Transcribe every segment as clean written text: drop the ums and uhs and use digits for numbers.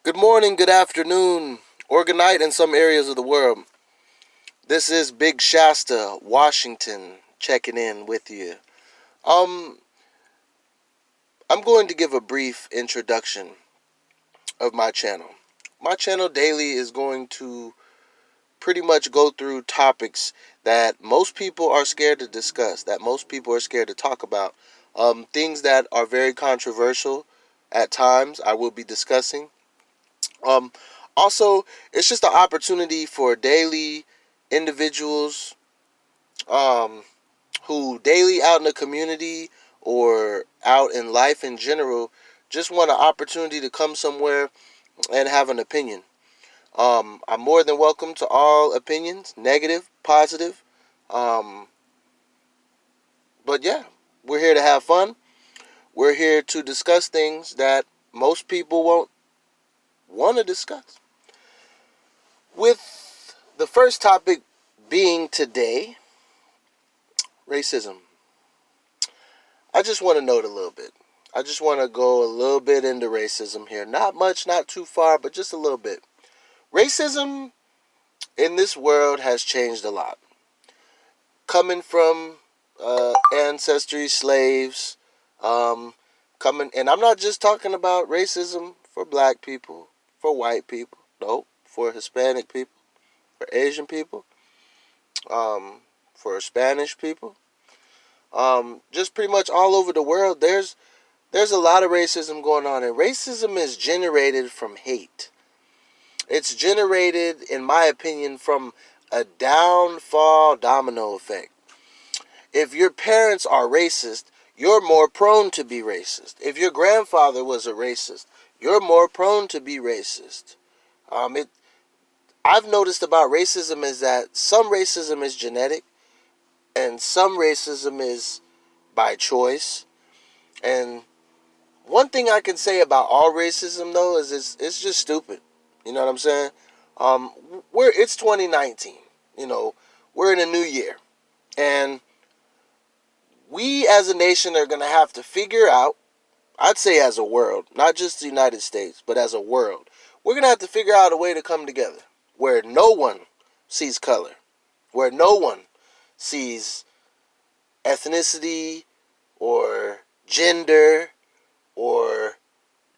Good morning, good afternoon, or good night in some areas of the world. This is Big Shasta, Washington, checking in with you. Um, I'm going to give a brief introduction of my channel. My channel daily is going to pretty much go through topics that most people are scared to discuss, that most people are scared to talk about. Things that are very controversial at times, I will be discussing. Um, Also, it's just an opportunity for daily individuals um, who daily out in the community or out in life in general just want an opportunity to come somewhere and have an opinion. I'm more than welcome to all opinions, negative, positive. Um, but yeah, we're here to have fun. We're here to discuss things that most people won't want to discuss. With the first topic being today, racism. I just want to note a little bit. I just want to go a little bit into racism here. Not much, not too far, but just a little bit. Racism in this world has changed a lot. Coming from ancestry slaves, and I'm not just talking about racism for black people, for white people, no, for Hispanic people, for Asian people, for Spanish people, just pretty much all over the world. There's a lot of racism going on, and racism is generated from hate. It's generated, in my opinion, from a downfall domino effect. If your parents are racist, you're more prone to be racist. If your grandfather was a racist, you're more prone to be racist. It I've noticed about racism is that some racism is genetic, and some racism is by choice. And one thing I can say about all racism though is it's just stupid. You know what I'm saying? Um, it's 2019. You know, we're in a new year, and we as a nation are gonna have to figure out. I'd say as a world, not just the United States, but as a world, we're gonna have to figure out a way to come together where no one sees color, where no one sees ethnicity or gender or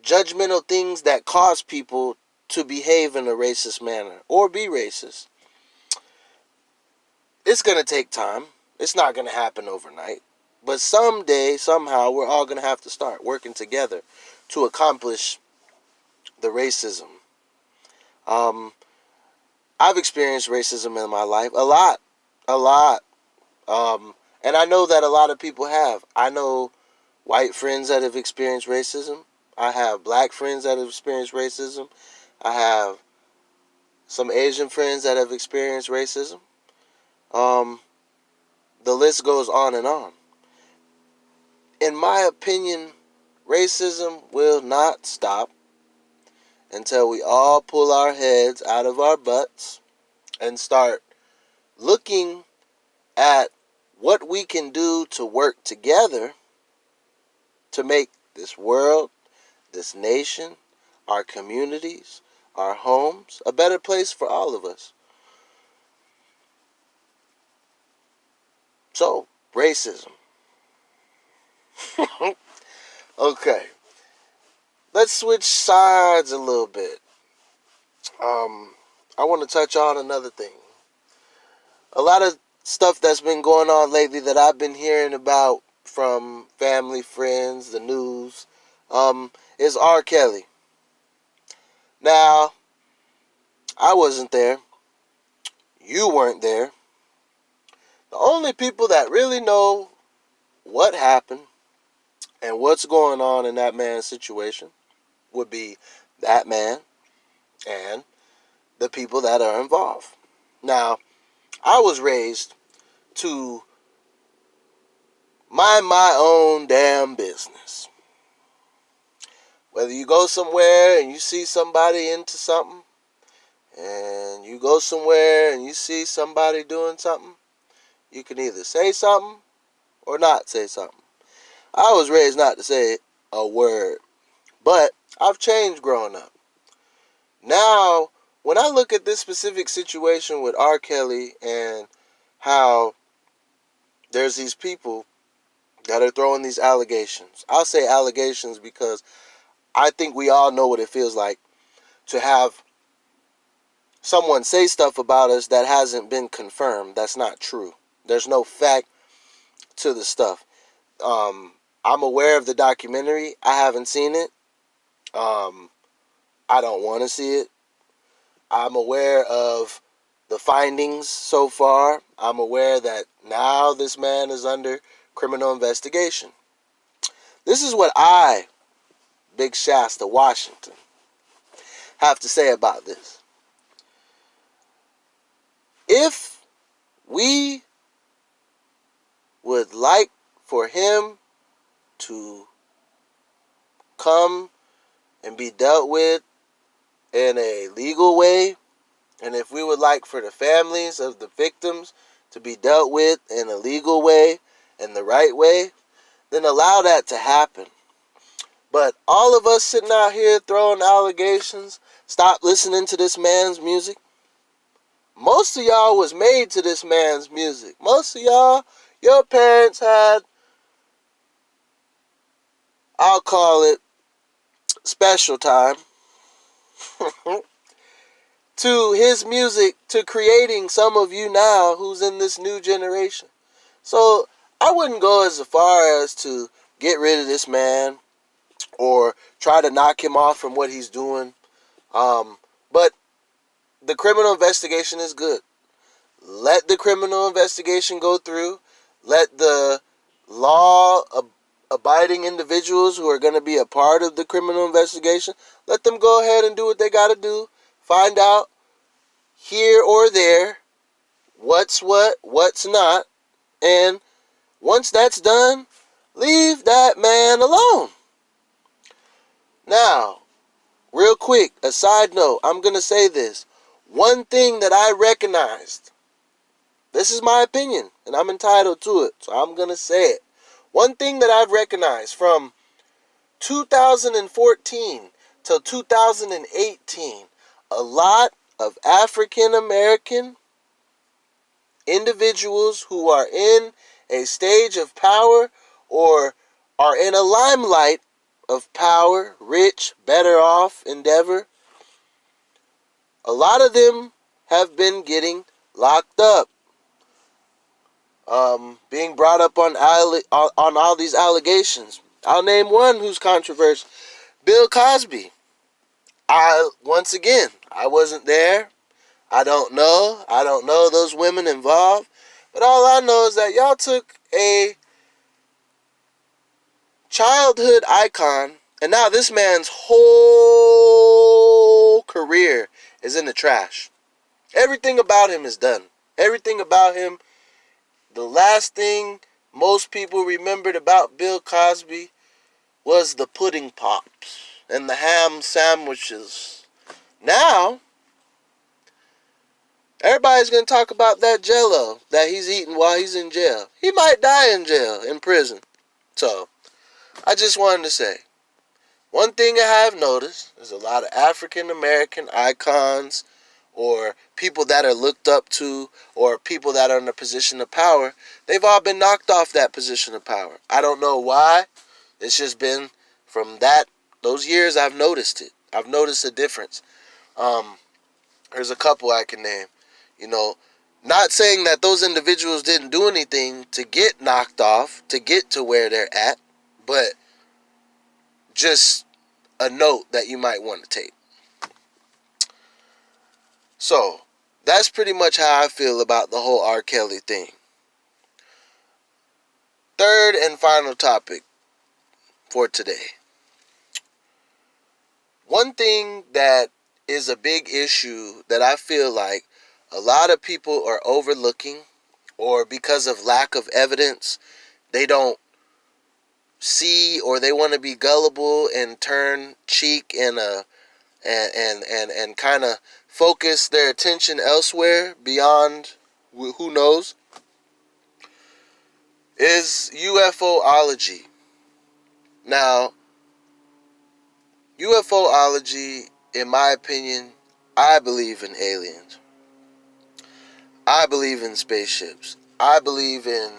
judgmental things that cause people to behave in a racist manner or be racist. It's going to take time. It's not going to happen overnight. But someday, somehow, we're all going to have to start working together to accomplish the racism. Um, I've experienced racism in my life a lot, a lot. And I know that a lot of people have. I know white friends that have experienced racism. I have black friends that have experienced racism. I have some Asian friends that have experienced racism. Um, the list goes on and on. In my opinion, racism will not stop until we all pull our heads out of our butts and start looking at what we can do to work together to make this world, this nation, our communities, our homes, a better place for all of us. So, racism. Okay, let's switch sides a little bit. I want to touch on another thing. A lot of stuff that's been going on lately that I've been hearing about from family, friends, the news, is R. Kelly. Now, I wasn't there. You weren't there. The only people that really know what happened and what's going on in that man's situation would be that man and the people that are involved. Now, I was raised to mind my own damn business. Whether you go somewhere and you see somebody into something, and you go somewhere and you see somebody doing something, you can either say something or not say something. I was raised not to say a word, but I've changed growing up. Now, when I look at this specific situation with R. Kelly and how there's these people that are throwing these allegations. I'll say allegations because I think we all know what it feels like to have someone say stuff about us that hasn't been confirmed. That's not true. There's no fact to the stuff. I'm aware of the documentary. I haven't seen it. I don't want to see it. I'm aware of the findings so far. I'm aware that now this man is under criminal investigation. This is what I, Big Shasta, Washington, have to say about this. If we would like for him to come and be dealt with in a legal way, and if we would like for the families of the victims to be dealt with in a legal way and the right way, then allow that to happen. But all of us sitting out here throwing allegations, stop listening to this man's music. Most of y'all was made to this man's music. Most of y'all, your parents had, I'll call it, special time to his music, to creating some of you now who's in this new generation. So I wouldn't go as far as to get rid of this man or try to knock him off from what he's doing. But the criminal investigation is good. Let the criminal investigation go through. Let the law-abiding individuals who are going to be a part of the criminal investigation, let them go ahead and do what they got to do. Find out here or there what's what, what's not. And once that's done, leave that man alone. Now, real quick, a side note, I'm going to say this. One thing that I recognized, this is my opinion, and I'm entitled to it, so I'm going to say it. One thing that I've recognized from 2014 till 2018, a lot of African American individuals who are in a stage of power or are in a limelight of power, rich, better off endeavor, a lot of them have been getting locked up, being brought up on all these allegations. I'll name one who's controversial. Bill Cosby. Once again, I wasn't there. I don't know those women involved. But all I know is that y'all took a childhood icon, and now this man's whole career is in the trash. Everything about him is done. Everything about him. The last thing most people remembered about Bill Cosby was the pudding pops and the ham sandwiches. Now, everybody's going to talk about that Jell-O that he's eating while he's in jail. He might die in jail, in prison. So, I just wanted to say, one thing I have noticed is a lot of African American icons or people that are looked up to or people that are in a position of power, they've all been knocked off that position of power. I don't know why. It's just been from those years I've noticed it. I've noticed a difference. There's a couple I can name. Not saying that those individuals didn't do anything to get knocked off, to get to where they're at, but just a note that you might want to take. So, that's pretty much how I feel about the whole R. Kelly thing. Third and final topic for today. One thing that is a big issue that I feel like a lot of people are overlooking, or because of lack of evidence, they don't see, or they want to be gullible and turn cheek and kind of focus their attention elsewhere beyond who knows, is UFOlogy. Now, UFOlogy in my opinion, I believe in aliens. I believe in spaceships. I believe in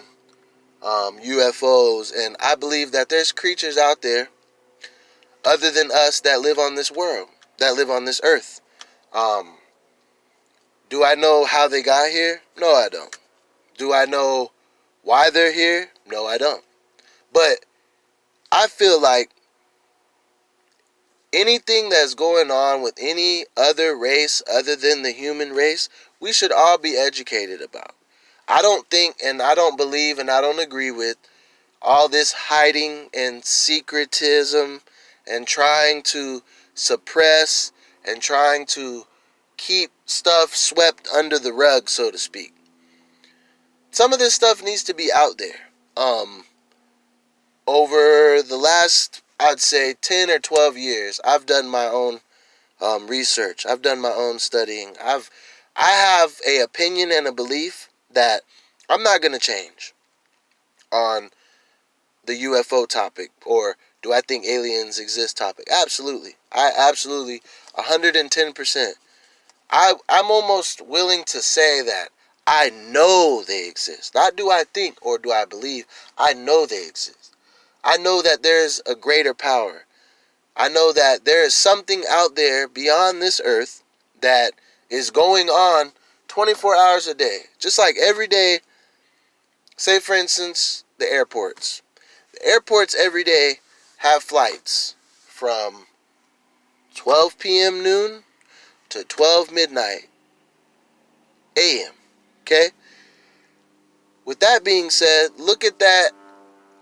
UFOs, and I believe that there's creatures out there other than us that live on this world, that live on this earth. Um, do I know how they got here? No, I don't. Do I know why they're here? No, I don't. But I feel like anything that's going on with any other race other than the human race, we should all be educated about. I don't think, and I don't believe, and I don't agree with all this hiding and secretism and trying to suppress and trying to keep stuff swept under the rug, so to speak. Some of this stuff needs to be out there. Over the last, I'd say, 10 or 12 years, I've done my own research. I've done my own studying. I have a opinion and a belief that I'm not going to change on the UFO topic, or do I think aliens exist topic. Absolutely. I absolutely 110%. I'm almost willing to say that I know they exist. Not do I think or do I believe. I know they exist. I know that there's a greater power. I know that there is something out there beyond this earth that is going on 24 hours a day. Just like every day, say for instance, the airports. The airports every day have flights from 12 p.m. noon to 12 midnight a.m. Okay? With that being said, look at that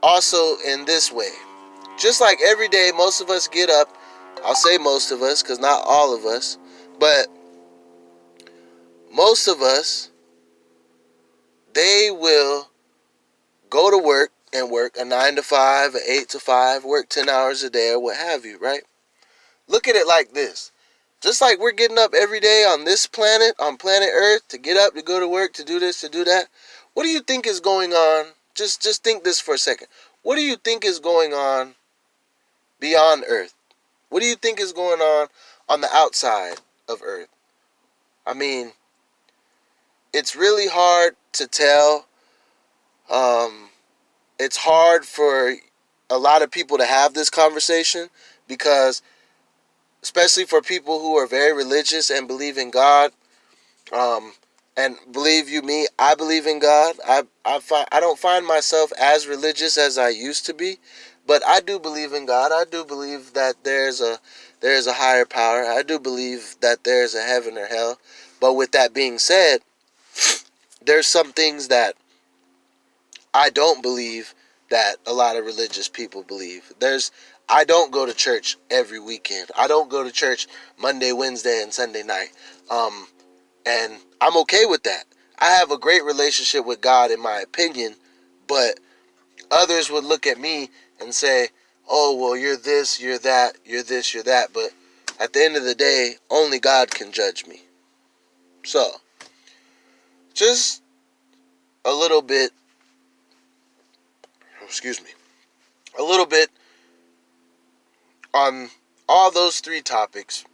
also in this way. Just like every day, most of us get up. I'll say most of us, because not all of us. But most of us, they will go to work and work a 9 to 5, an 8 to 5, work 10 hours a day or what have you, right? Look at it like this. Just like we're getting up every day on this planet, on planet Earth, to get up, to go to work, to do this, to do that. What do you think is going on? Just think this for a second. What do you think is going on beyond Earth? What do you think is going on the outside of Earth? I mean, it's really hard to tell. It's hard for a lot of people to have this conversation because, especially for people who are very religious and believe in God, and believe you me, I believe in God. I don't find myself as religious as I used to be, but I do believe in God. I do believe that there's a higher power. I do believe that there's a heaven or hell. But with that being said, there's some things that I don't believe that a lot of religious people believe. I don't go to church every weekend. I don't go to church Monday, Wednesday, and Sunday night. And I'm okay with that. I have a great relationship with God, in my opinion, but others would look at me and say, oh, well, you're this, you're that, you're this, you're that. But at the end of the day, only God can judge me. So, just a little bit, a little bit on all those three topics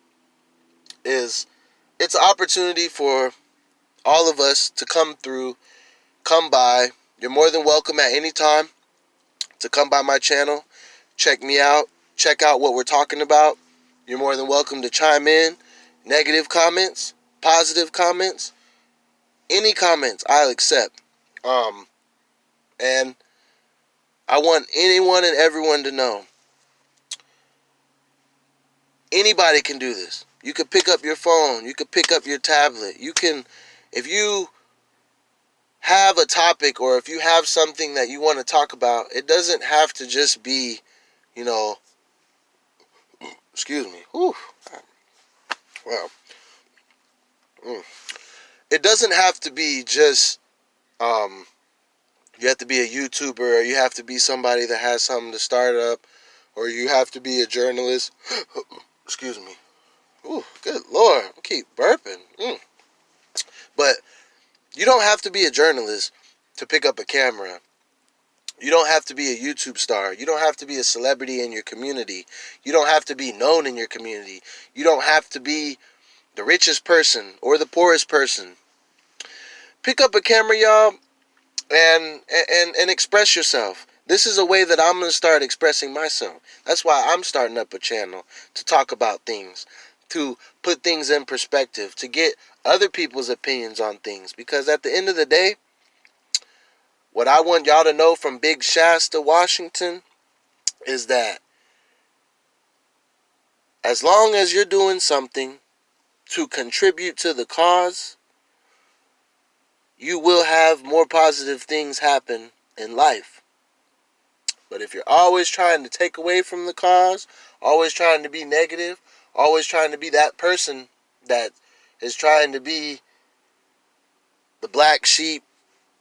is it's an opportunity for all of us to come by. You're more than welcome at any time to come by my channel, check me out, check out what we're talking about. You're more than welcome to chime in. Negative comments, positive comments, any comments I'll accept. And I want anyone and everyone to know, anybody can do this. You could pick up your phone, you could pick up your tablet. You can, if you have a topic or if you have something that you want to talk about, it doesn't have to just be, excuse me. Whew. Wow. It doesn't have to be just, you have to be a YouTuber, or you have to be somebody that has something to start up, or you have to be a journalist. Excuse me. Ooh, good Lord. I keep burping. But you don't have to be a journalist to pick up a camera You don't have to be a YouTube star. You don't have to be a celebrity in your community. You don't have to be known in your community. You don't have to be the richest person or the poorest person. Pick up a camera, y'all, and express yourself. This is a way that I'm going to start expressing myself. That's why I'm starting up a channel, to talk about things, to put things in perspective, to get other people's opinions on things. Because at the end of the day, what I want y'all to know from Big Shasta, Washington, is that as long as you're doing something to contribute to the cause, you will have more positive things happen in life. But if you're always trying to take away from the cause, always trying to be negative, always trying to be that person that is trying to be the black sheep,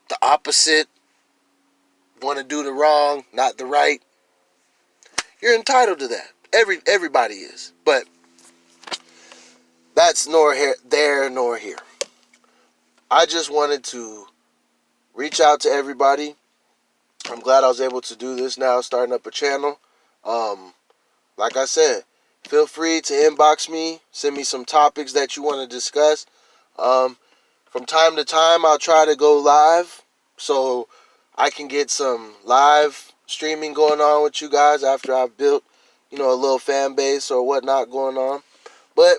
the opposite, want to do the wrong, not the right, you're entitled to that. Everybody is. But that's nor here, there nor here. I just wanted to reach out to everybody. I'm glad I was able to do this now, starting up a channel. Like I said, feel free to inbox me, send me some topics that you want to discuss. From time to time, I'll try to go live so I can get some live streaming going on with you guys after I've built, a little fan base or whatnot going on. But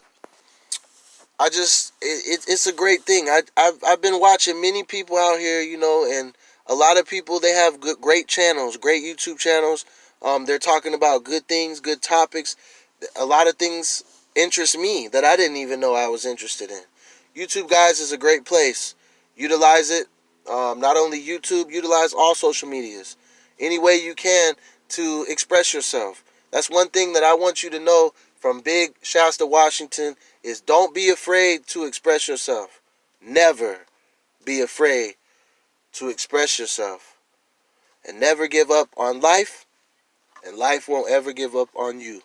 it's a great thing. I've been watching many people out here, and a lot of people, they have great channels, great YouTube channels. They're talking about good things, good topics. A lot of things interest me that I didn't even know I was interested in. YouTube, guys, is a great place. Utilize it. Not only YouTube, utilize all social medias. Any way you can to express yourself. That's one thing that I want you to know from Big Shasta, Washington, is don't be afraid to express yourself. Never be afraid to express yourself. And never give up on life, and life won't ever give up on you.